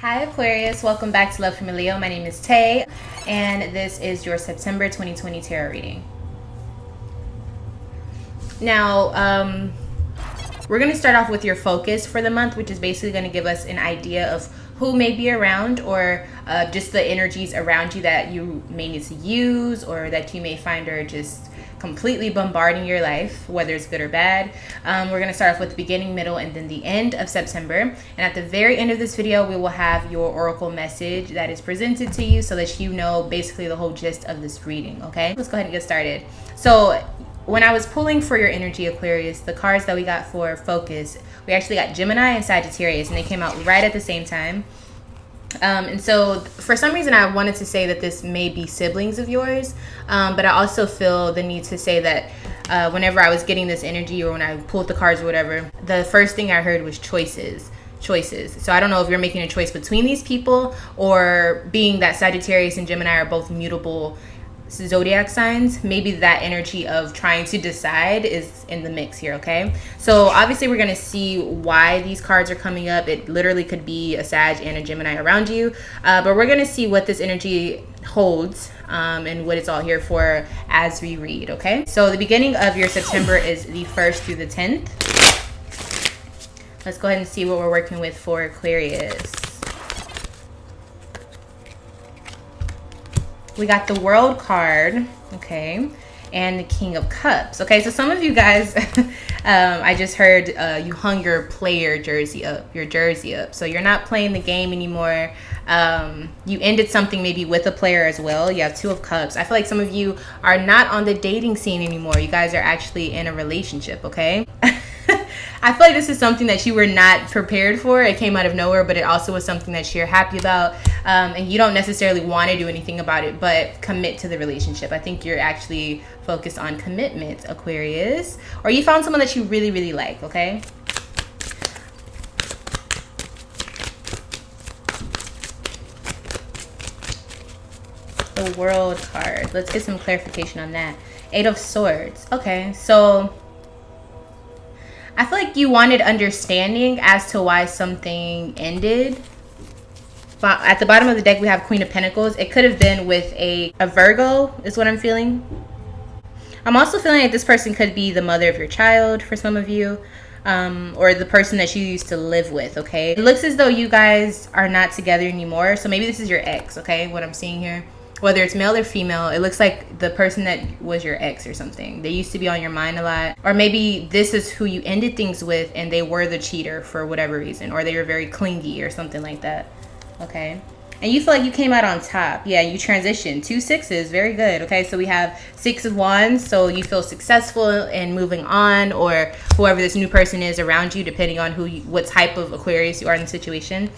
Hi Aquarius, welcome back to Love from Leo. My name is Tay, and this is your September 2020 tarot reading. Now, we're going to start off with your focus for the month, which is basically going to give us an idea of who may be around, or just the energies around you that you may need to use, or that you may find are just completely bombarding your life, whether it's good or bad. We're going to start off with the beginning, middle, and then the end of September. And at the very end of this video, we will have your oracle message that is presented to you so that you know basically the whole gist of this reading, okay? Let's go ahead and get started. So when I was pulling for your energy, Aquarius, the cards that we got for focus, we actually got Gemini and Sagittarius, and they came out right at the same time. And so for some reason I wanted to say that this may be siblings of yours, but I also feel the need to say that whenever I was getting this energy, or when I pulled the cards or whatever, the first thing I heard was choices. So I don't know if you're making a choice between these people, or being that Sagittarius and Gemini are both mutable zodiac signs, maybe that energy of trying to decide is in the mix here, okay? So obviously we're going to see why these cards are coming up. It literally could be a Sag and a Gemini around you, but we're going to see what this energy holds and what it's all here for as we read, okay? So the beginning of your September is the 1st through the 10th. Let's go ahead and see what we're working with for Aquarius. We got the World card, okay, and the King of Cups. Okay, so some of you guys, I just heard you hung your player jersey up, so you're not playing the game anymore. You ended something maybe with a player as well. You have Two of Cups. I feel like some of you are not on the dating scene anymore. You guys are actually in a relationship, okay? I feel like this is something that you were not prepared for. It came out of nowhere, but it also was something that you're happy about, and you don't necessarily want to do anything about it, but commit to the relationship. I think you're actually focused on commitment, Aquarius, or you found someone that you really, really like, okay? The World card. Let's get some clarification on that. Eight of Swords. Okay, so I feel like you wanted understanding as to why something ended. But at the bottom of the deck, we have Queen of Pentacles. It could have been with a Virgo, is what I'm feeling. I'm also feeling like this person could be the mother of your child for some of you, or the person that you used to live with, okay? It looks as though you guys are not together anymore. So maybe this is your ex, okay? What I'm seeing here. Whether it's male or female, it looks like the person that was your ex or something. They used to be on your mind a lot. Or maybe this is who you ended things with and they were the cheater for whatever reason. Or they were very clingy or something like that. Okay. And you feel like you came out on top. Yeah, you transitioned. 2 sixes. Very good. Okay, so we have 6 of Wands. So you feel successful in moving on, or whoever this new person is around you, depending on what type of Aquarius you are in the situation.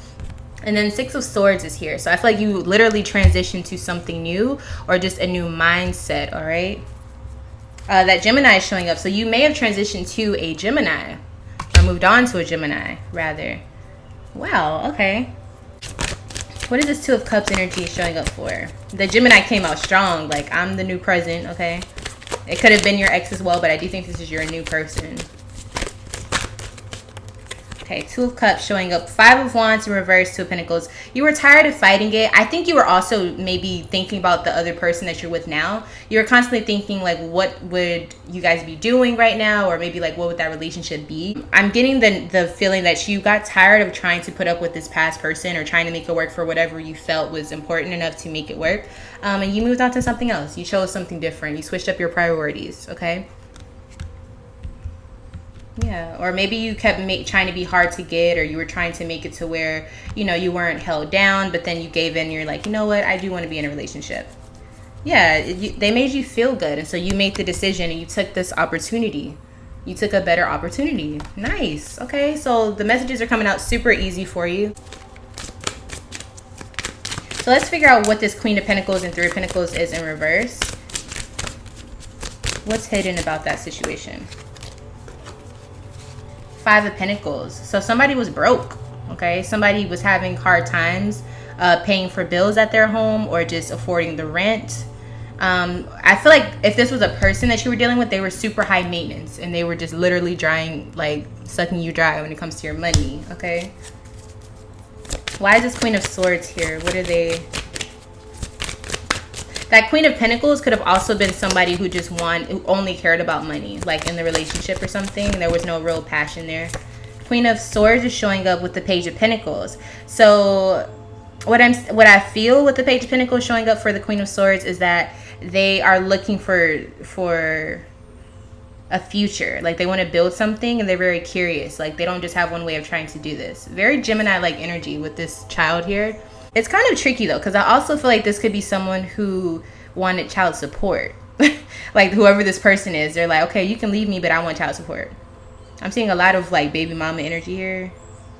And then 6 of Swords is here. So I feel like you literally transitioned to something new, or just a new mindset, all right? That Gemini is showing up. So you may have transitioned to a Gemini, or moved on to a Gemini, rather. Wow, okay. What is this Two of Cups energy showing up for? The Gemini came out strong. Like, I'm the new present, okay? It could have been your ex as well, but I do think this is your new person. Okay, Two of Cups showing up. 5 of Wands in reverse, 2 of Pentacles. You were tired of fighting it. I think you were also maybe thinking about the other person that you're with now. You were constantly thinking, like, what would you guys be doing right now? Or maybe, like, what would that relationship be? I'm getting the feeling that you got tired of trying to put up with this past person, or trying to make it work for whatever you felt was important enough to make it work. And you moved on to something else. You chose something different. You switched up your priorities, okay? Yeah, or maybe you kept trying to be hard to get, or you were trying to make it to where, you know, you weren't held down, but then you gave in. You're like, you know what, I do want to be in a relationship. Yeah, they made you feel good, and so you made the decision and you took this opportunity. You took a better opportunity. Nice. Okay, so the messages are coming out super easy for you. So let's figure out what this Queen of Pentacles and 3 of Pentacles is in reverse. What's hidden about that situation? 5 of Pentacles. So somebody was broke, okay? Somebody was having hard times paying for bills at their home, or just affording the rent. I feel like if this was a person that you were dealing with, they were super high maintenance, and they were just literally sucking you dry when it comes to your money, okay? Why is this Queen of Swords here? What are they? That Queen of Pentacles could have also been somebody who who only cared about money, like in the relationship or something, and there was no real passion there. Queen of Swords is showing up with the Page of Pentacles. So what I feel with the Page of Pentacles showing up for the Queen of Swords is that they are looking for a future. Like they want to build something and they're very curious. Like they don't just have one way of trying to do this. Very Gemini-like energy with this child here. It's kind of tricky though, because I also feel like this could be someone who wanted child support. Like whoever this person is, they're like, okay, you can leave me, but I want child support. I'm seeing a lot of like baby mama energy here,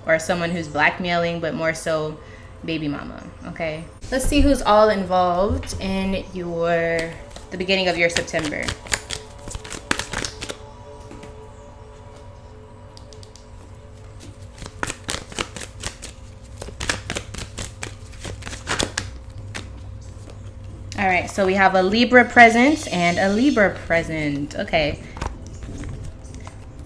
or someone who's blackmailing, but more so baby mama. Okay, let's see who's all involved in the beginning of your September. All right, so we have a Libra present and a Libra present. Okay.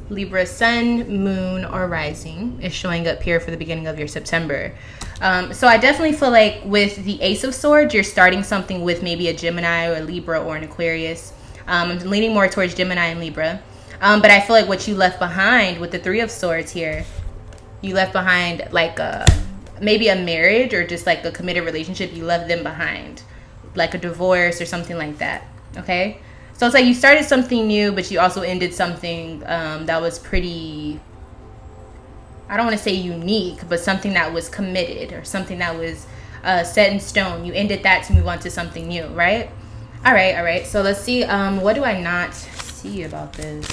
Libra sun, moon, or rising is showing up here for the beginning of your September. So I definitely feel like with the Ace of Swords, you're starting something with maybe a Gemini or a Libra or an Aquarius. I'm leaning more towards Gemini and Libra. But I feel like what you left behind with the Three of Swords here, you left behind like maybe a marriage or just like a committed relationship. You left them behind, like a divorce or something like that. Okay, so it's like you started something new, but you also ended something that was pretty, I don't want to say unique, but something that was committed or something that was set in stone. You ended that to move on to something new, right? All right, so let's see, what do I not see about this?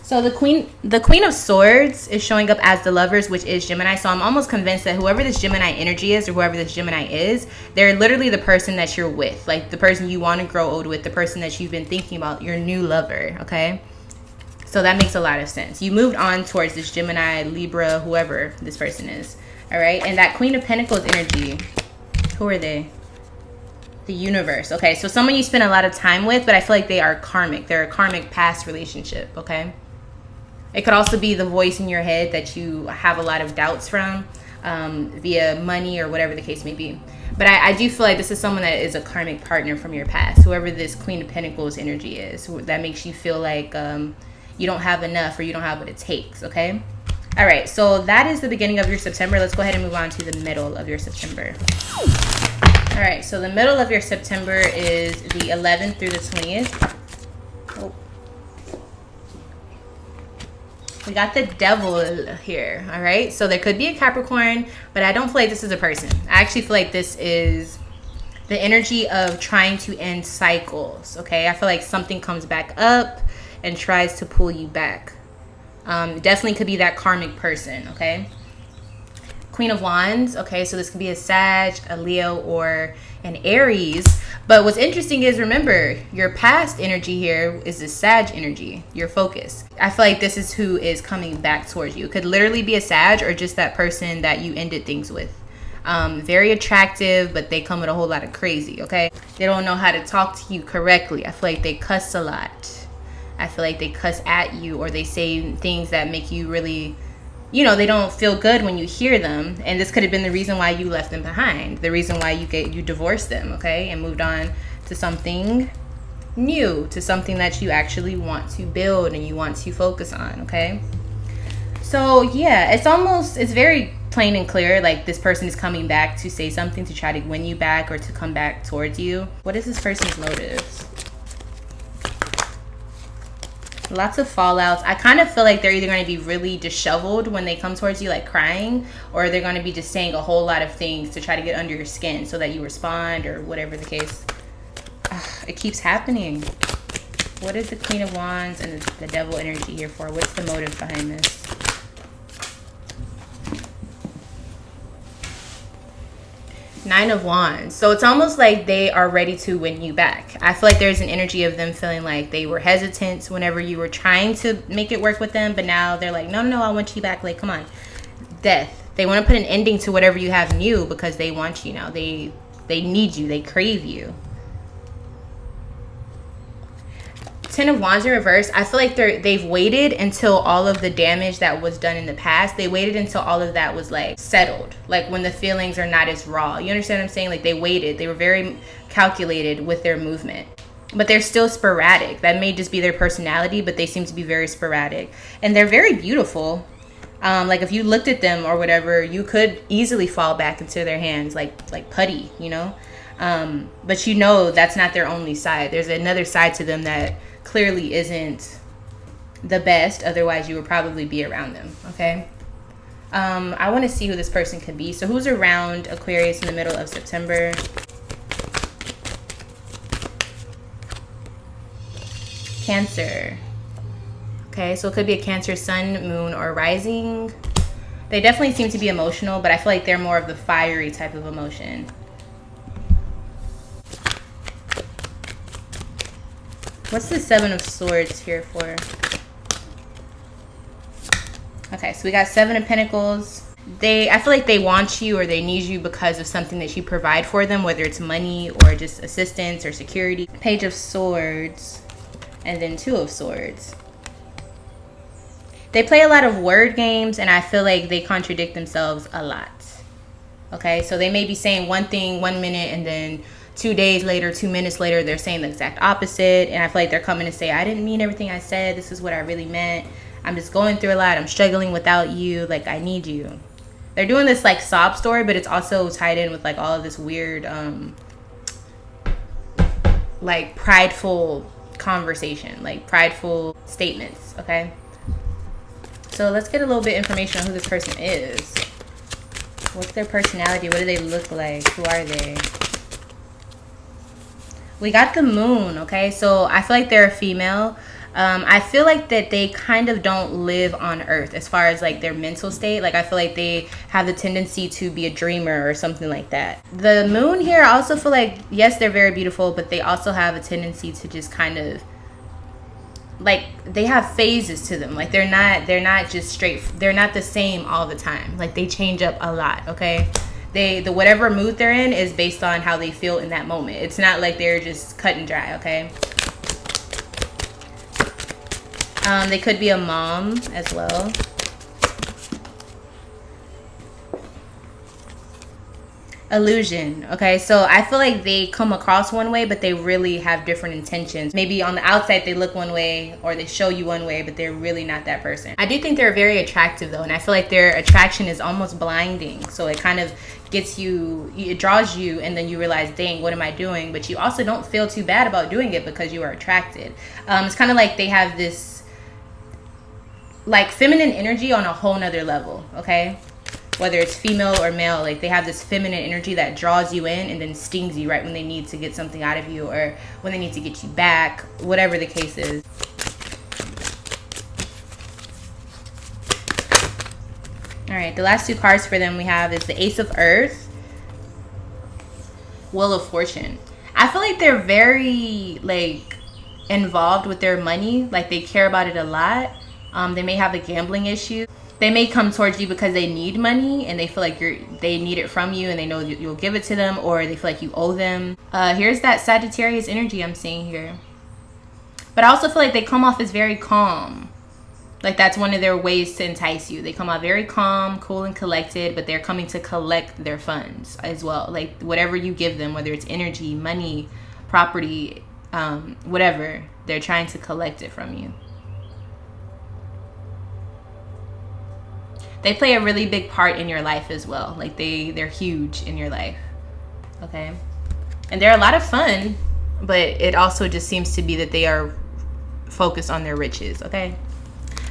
So the Queen of Swords is showing up as the Lovers, which is Gemini. So I'm almost convinced that whoever this Gemini energy is, or whoever this Gemini is, they're literally the person that you're with, like the person you want to grow old with, the person that you've been thinking about, your new lover. Okay, so that makes a lot of sense. You moved on towards this Gemini, Libra, whoever this person is. All right, and that Queen of Pentacles energy, who are they? The Universe. Okay, so someone you spend a lot of time with, but I feel like they are karmic. They're a karmic past relationship. Okay. It could also be the voice in your head that you have a lot of doubts from via money or whatever the case may be. But I do feel like this is someone that is a karmic partner from your past, whoever this Queen of Pentacles energy is, that makes you feel like you don't have enough or you don't have what it takes, okay? All right, so that is the beginning of your September. Let's go ahead and move on to the middle of your September. All right, so the middle of your September is the 11th through the 20th. Oh. We got the Devil here, all right? So there could be a Capricorn, but I don't feel like this is a person. I actually feel like this is the energy of trying to end cycles, okay? I feel like something comes back up and tries to pull you back. Definitely could be that karmic person, okay? Queen of Wands, okay? So this could be a Sag, a Leo, or an Aries. But what's interesting is, remember, your past energy here is the Sag energy, your focus. I feel like this is who is coming back towards you. It could literally be a Sag or just that person that you ended things with. Very attractive, but they come with a whole lot of crazy, okay? They don't know how to talk to you correctly. I feel like they cuss a lot. I feel like they cuss at you, or they say things that make you really, you know, they don't feel good when you hear them. And this could have been the reason why you left them behind, the reason why you divorced them, okay, and moved on to something new, to something that you actually want to build and you want to focus on, okay? So yeah, it's very plain and clear, like this person is coming back to say something, to try to win you back or to come back towards you. What is this person's motives? Lots of fallouts. I kind of feel like they're either going to be really disheveled when they come towards you, like crying, or they're going to be just saying a whole lot of things to try to get under your skin so that you respond, or whatever the case. It keeps happening. What is the Queen of Wands and the Devil energy here for? What's the motive behind this? Nine of Wands. So it's almost like they are ready to win you back. I feel like there's an energy of them feeling like they were hesitant whenever you were trying to make it work with them, but now they're like, no, I want you back. Like, come on. Death. They want to put an ending to whatever you have new because they want you now. They need you. They crave you. Ten of Wands in reverse, I feel like they've waited until all of the damage that was done in the past, they waited until all of that was like settled, like when the feelings are not as raw. You understand what I'm saying? Like they waited, they were very calculated with their movement, but they're still sporadic. That may just be their personality, but they seem to be very sporadic, and they're very beautiful. Like if you looked at them or whatever, you could easily fall back into their hands like putty, you know. But you know that's not their only side. There's another side to them that clearly isn't the best, otherwise you would probably be around them. Okay. I want to see who this person could be. So who's around Aquarius in the middle of September? Cancer. Okay, so it could be a Cancer sun, moon, or rising. They definitely seem to be emotional, but I feel like they're more of the fiery type of emotion. What's the Seven of Swords here for? Okay, so we got Seven of Pentacles. I feel like they want you or they need you because of something that you provide for them, whether it's money or just assistance or security. Page of Swords, and then Two of Swords. They play a lot of word games, and I feel like they contradict themselves a lot. Okay, so they may be saying one thing 1 minute, and then 2 days later, 2 minutes later, they're saying the exact opposite. And I feel like they're coming to say, I didn't mean everything I said. This is what I really meant. I'm just going through a lot. I'm struggling without you. Like, I need you. They're doing this like sob story, but it's also tied in with like all of this weird, like prideful conversation, like prideful statements. Okay. So let's get a little bit of information on who this person is. What's their personality? What do they look like? Who are they? We got the moon, okay? So I feel like they're a female. I feel like that they kind of don't live on Earth as far as like their mental state. Like I feel like they have the tendency to be a dreamer or something like that. The moon here, I also feel like, yes, they're very beautiful, but they also have a tendency to just kind of, like, they have phases to them. Like they're not just straight, they're not the same all the time. Like they change up a lot, okay? The whatever mood they're in is based on how they feel in that moment. It's not like they're just cut and dry, okay? They could be a mom as well. Illusion. Okay, so I feel like they come across one way, but they really have different intentions. Maybe on the outside they look one way, or they show you one way, but they're really not that person. I do think they're very attractive though, and I feel like their attraction is almost blinding. So it kind of gets you, it draws you, and then you realize, dang, what am I doing? But you also don't feel too bad about doing it because you are attracted. It's kind of like they have this like feminine energy on a whole nother level, okay? Whether it's female or male, like they have this feminine energy that draws you in and then stings you right when they need to get something out of you, or when they need to get you back, whatever the case is. All right, the last two cards for them we have is the Ace of Earth, Wheel of Fortune. I feel like they're very like involved with their money, like they care about it a lot. They may have a gambling issue. They may come towards you because they need money and they feel like they need it from you, and they know you'll give it to them, or they feel like you owe them. Here's that Sagittarius energy I'm seeing here. But I also feel like they come off as very calm. Like that's one of their ways to entice you. They come out very calm, cool, and collected, but they're coming to collect their funds as well. Like whatever you give them, whether it's energy, money, property, whatever, they're trying to collect it from you. They play a really big part in your life as well. Like they're huge in your life, okay? And they're a lot of fun, but it also just seems to be that they are focused on their riches, okay?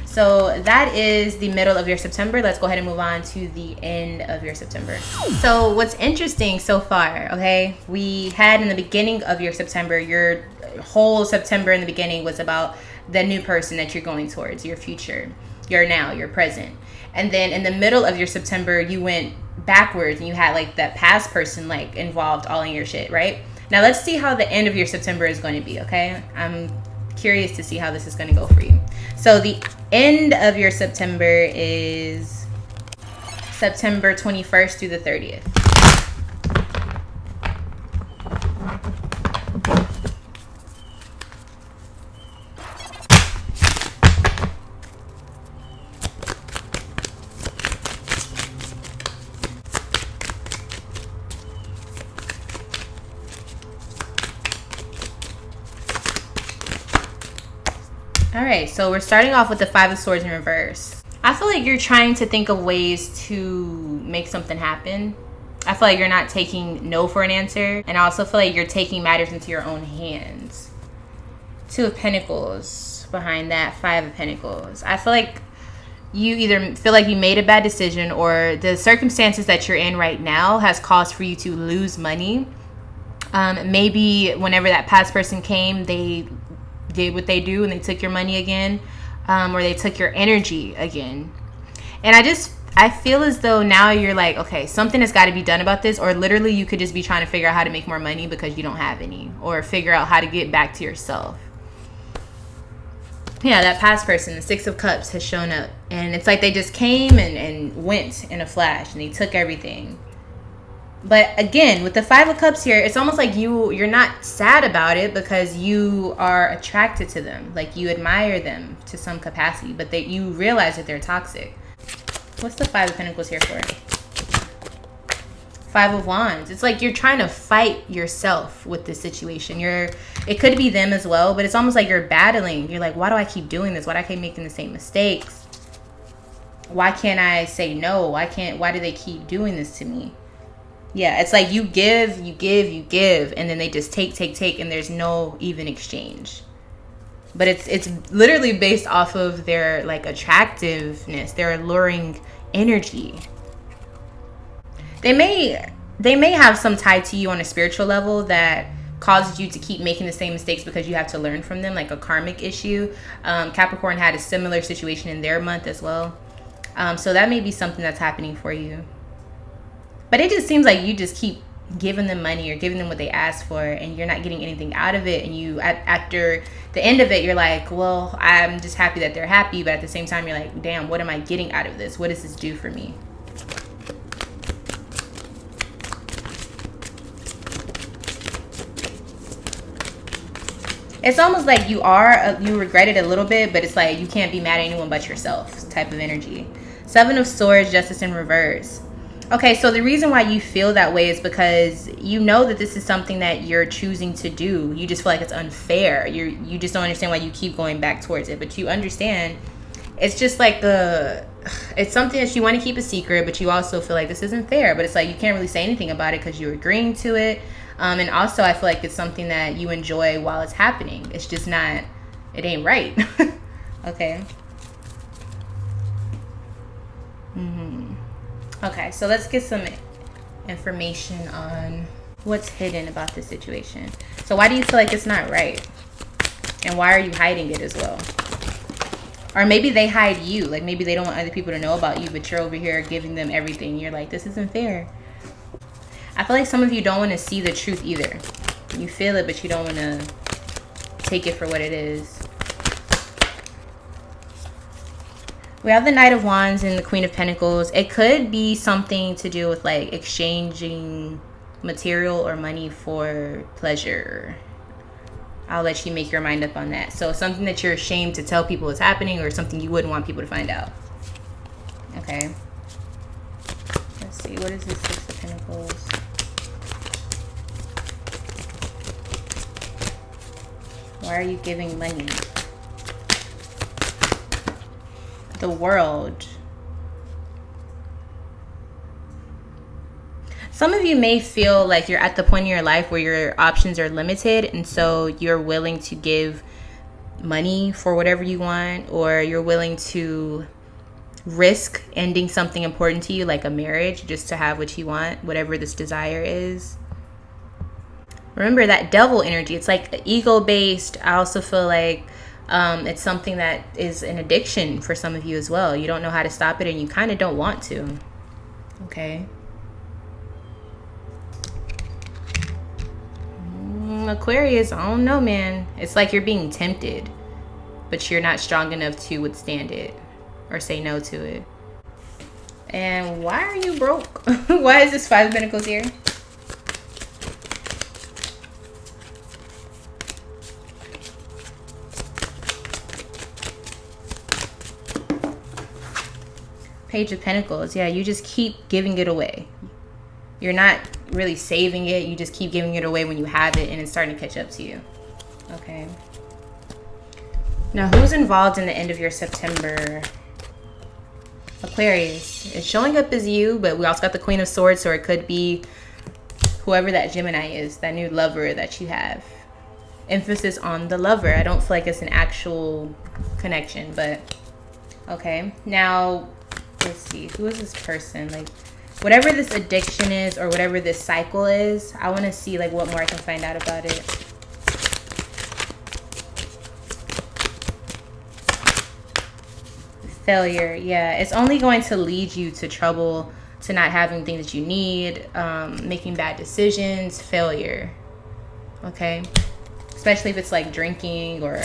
So that is the middle of your September. Let's go ahead and move on to the end of your September. So what's interesting so far, okay? We had in the beginning of your September, your whole September in the beginning was about the new person that you're going towards, your future, your now, your present. And then in the middle of your September, you went backwards and you had like that past person like involved all in your shit, right? Now let's see how the end of your September is going to be, okay? I'm curious to see how this is going to go for you. So the end of your September is September 21st through the 30th. All right, so we're starting off with the Five of Swords in reverse. I feel like you're trying to think of ways to make something happen. I feel like you're not taking no for an answer. And I also feel like you're taking matters into your own hands. Two of Pentacles behind that, Five of Pentacles. I feel like you either feel like you made a bad decision, or the circumstances that you're in right now has caused for you to lose money. Maybe whenever that past person came, they did what they do and they took your money again, or they took your energy again. And I feel as though now you're like, okay, something has got to be done about this, or literally you could just be trying to figure out how to make more money because you don't have any, or figure out how to get back to yourself. Yeah, that past person, the Six of Cups, has shown up, and it's like they just came and went in a flash, and they took everything. But again, with the Five of Cups here, it's almost like you're not sad about it because you are attracted to them. Like, you admire them to some capacity, but you realize that they're toxic. What's the Five of Pentacles here for? Five of Wands. It's like you're trying to fight yourself with this situation. It could be them as well, but it's almost like you're battling. You're like, why do I keep doing this? Why do I keep making the same mistakes? Why can't I say no? Why do they keep doing this to me? Yeah, it's like you give, and then they just take, and there's no even exchange. But it's literally based off of their like attractiveness, their alluring energy. They may have some tie to you on a spiritual level that causes you to keep making the same mistakes because you have to learn from them, like a karmic issue. Capricorn had a similar situation in their month as well. So that may be something that's happening for you. But it just seems like you just keep giving them money or giving them what they ask for, and you're not getting anything out of it. And you, after the end of it, you're like, well, I'm just happy that they're happy. But at the same time, you're like, damn, what am I getting out of this? What does this do for me? It's almost like you regret it a little bit, but it's like you can't be mad at anyone but yourself type of energy. Seven of Swords, Justice in reverse. Okay, so the reason why you feel that way is because you know that this is something that you're choosing to do. You just feel like it's unfair. You just don't understand why you keep going back towards it. But you understand it's just like it's something that you want to keep a secret, but you also feel like this isn't fair. But it's like you can't really say anything about it because you're agreeing to it. And also I feel like it's something that you enjoy while it's happening. It's just not, it ain't right. Okay. Okay, so let's get some information on what's hidden about this situation. So why do you feel like it's not right? And why are you hiding it as well? Or maybe they hide you. Like maybe they don't want other people to know about you, but you're over here giving them everything. You're like, this isn't fair. I feel like some of you don't want to see the truth either. You feel it, but you don't want to take it for what it is. We have the Knight of Wands and the Queen of Pentacles. It could be something to do with like exchanging material or money for pleasure. I'll let you make your mind up on that. So something that you're ashamed to tell people is happening, or something you wouldn't want people to find out. Okay. Let's see. What is this Six of Pentacles? Why are you giving money? The World. Some of you may feel like you're at the point in your life where your options are limited, and so you're willing to give money for whatever you want, or you're willing to risk ending something important to you, like a marriage, just to have what you want, whatever this desire is. Remember that Devil energy. It's like ego-based. I also feel like it's something that is an addiction for some of you as well. You don't know how to stop it, and you kind of don't want to. Okay. Aquarius, I don't know, man. It's like you're being tempted, but you're not strong enough to withstand it or say no to it. And why are you broke? Why is this Five of Pentacles here? Page of Pentacles. Yeah, you just keep giving it away. You're not really saving it. You just keep giving it away when you have it, and it's starting to catch up to you. Okay. Now, who's involved in the end of your September? Aquarius. It's showing up as you, but we also got the Queen of Swords, so it could be whoever that Gemini is, that new lover that you have. Emphasis on the lover. I don't feel like it's an actual connection, but okay. Now, let's see. Who is this person? Like, whatever this addiction is or whatever this cycle is, I want to see like what more I can find out about it. Failure. Yeah, it's only going to lead you to trouble, to not having things that you need, making bad decisions, failure. Okay, especially if it's like drinking or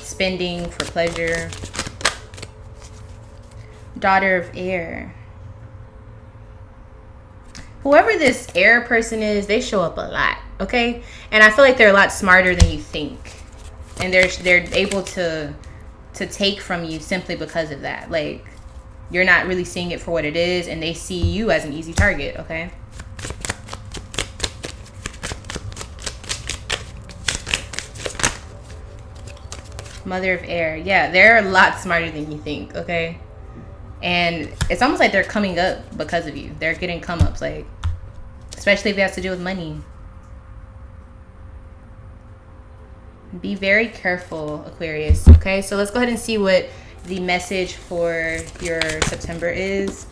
spending for pleasure. Daughter of air. Whoever this air person is, they show up a lot. Okay, and I feel like they're a lot smarter than you think, and they're able to take from you simply because of that. Like, you're not really seeing it for what it is, and they see you as an easy target. Okay, Mother of air. Yeah, they're a lot smarter than you think. Okay, and it's almost like they're coming up because of you. They're getting come ups, like, especially if it has to do with money. Be very careful, Aquarius. Okay, so let's go ahead and see what the message for your September is.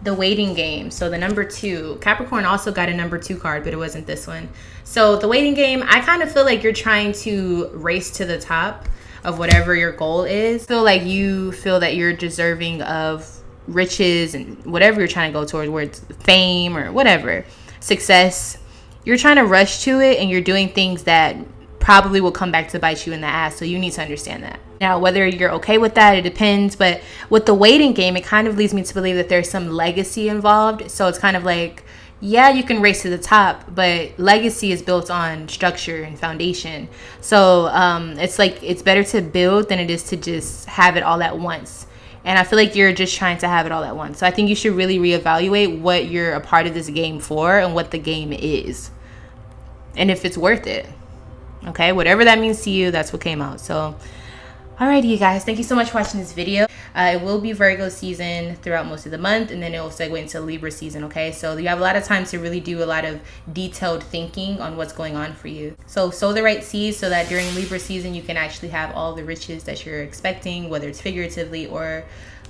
The waiting game. So the number 2. Capricorn also got a number 2 card, but it wasn't this one. So the waiting game, I kind of feel like you're trying to race to the top of whatever your goal is. I feel like you feel that you're deserving of riches and whatever you're trying to go towards, whether it's fame or whatever, success. You're trying to rush to it, and you're doing things that probably will come back to bite you in the ass. So you need to understand that. Now, whether you're okay with that, it depends. But with the waiting game, it kind of leads me to believe that there's some legacy involved. So it's kind of like, yeah, you can race to the top, but legacy is built on structure and foundation. So it's like, it's better to build than it is to just have it all at once. And I feel like you're just trying to have it all at once. So I think you should really reevaluate what you're a part of this game for and what the game is, and if it's worth it. Okay, whatever that means to you, that's what came out. So alrighty, you guys, thank you so much for watching this video. It will be Virgo season throughout most of the month, and then it will segue into Libra season. Okay, so you have a lot of time to really do a lot of detailed thinking on what's going on for you. So sow the right seeds so that during Libra season you can actually have all the riches that you're expecting, whether it's figuratively or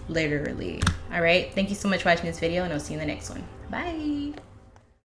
literally. All right, thank you so much for watching this video, and I'll see you in the next one. Bye.